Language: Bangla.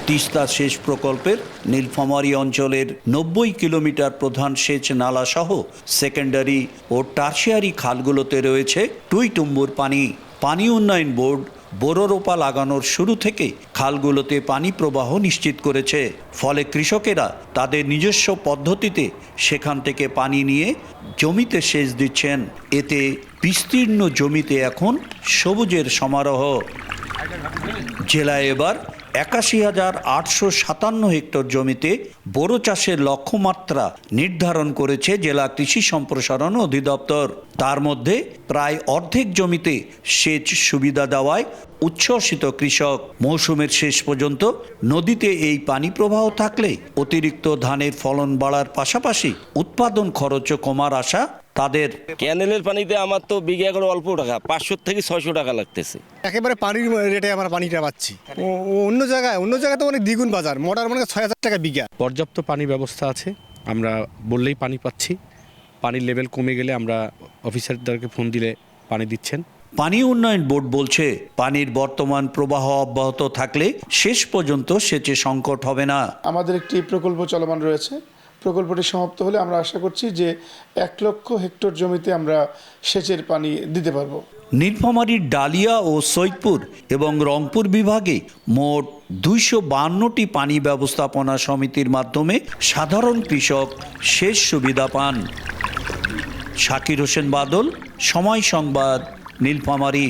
তিস্তা সেচ প্রকল্পের নীলফামারী অঞ্চলের 90 কিলোমিটার প্রধান সেচ নালা সহ সেকেন্ডারি ও টারশিয়ারি খালগুলোতে রয়েছে টুইটুম্বুর পানি। পানি উন্নয়ন বোর্ড বোরো রোপা লাগানোর শুরু থেকে খালগুলোতে পানি প্রবাহ নিশ্চিত করেছে। ফলে কৃষকেরা তাদের নিজস্ব পদ্ধতিতে সেখান থেকে পানি নিয়ে জমিতে সেচ দিচ্ছেন। এতে বিস্তীর্ণ জমিতে এখন সবুজের সমারোহ। জেলায় এবার 81,857 হেক্টর জমিতে বোরো চাষের লক্ষ্যমাত্রা নির্ধারণ করেছে জেলা কৃষি সম্প্রসারণ অধিদপ্তর। তার মধ্যে প্রায় অর্ধেক জমিতে সেচ সুবিধা দেওয়ায় উচ্ছ্বসিত কৃষক। মৌসুমের শেষ পর্যন্ত নদীতে এই পানি প্রবাহ থাকলে অতিরিক্ত ধানের ফলন বাড়ার পাশাপাশি উৎপাদন খরচও কমার আশা তাদের। ক্যানেলের পানিতে আমার তো বিঘা করে অল্প টাকা, 500 থেকে 600 টাকা লাগতেছে। একেবারে পানির রেটে আমরা পানিটা পাচ্ছি। অন্য জায়গায় তো অনেক দ্বিগুণ বাজার, মোটার মানে 6,000 টাকা বিঘা। পর্যাপ্ত পানি ব্যবস্থা আছে, আমরা বললেই পানি পাচ্ছি। পানির লেভেল কমে গেলে আমরা অফিসারদেরকে ফোন দিলে পানি দিচ্ছেন। পানি উন্নয়ন বোর্ড বলছে, পানির বর্তমান প্রবাহ অব্যাহত থাকলে শেষ পর্যন্ত সেচে সংকট হবে না। আমাদের একটি প্রকল্প চলমান রয়েছে। প্রকল্পটি সমাপ্ত হলে আমরা আশা করছি যে 1 লক্ষ হেক্টর জমিতে আমরা সেচের পানি দিতে পারবো। নীলফামারীর ডালিয়া ও সৈয়দপুর এবং রংপুর বিভাগে মোট 252টি পানি ব্যবস্থাপনা সমিতির মাধ্যমে সাধারণ কৃষক সেচ সুবিধা পান। শাকির হোসেন বাদল, সময় সংবাদ, নীলফামারী।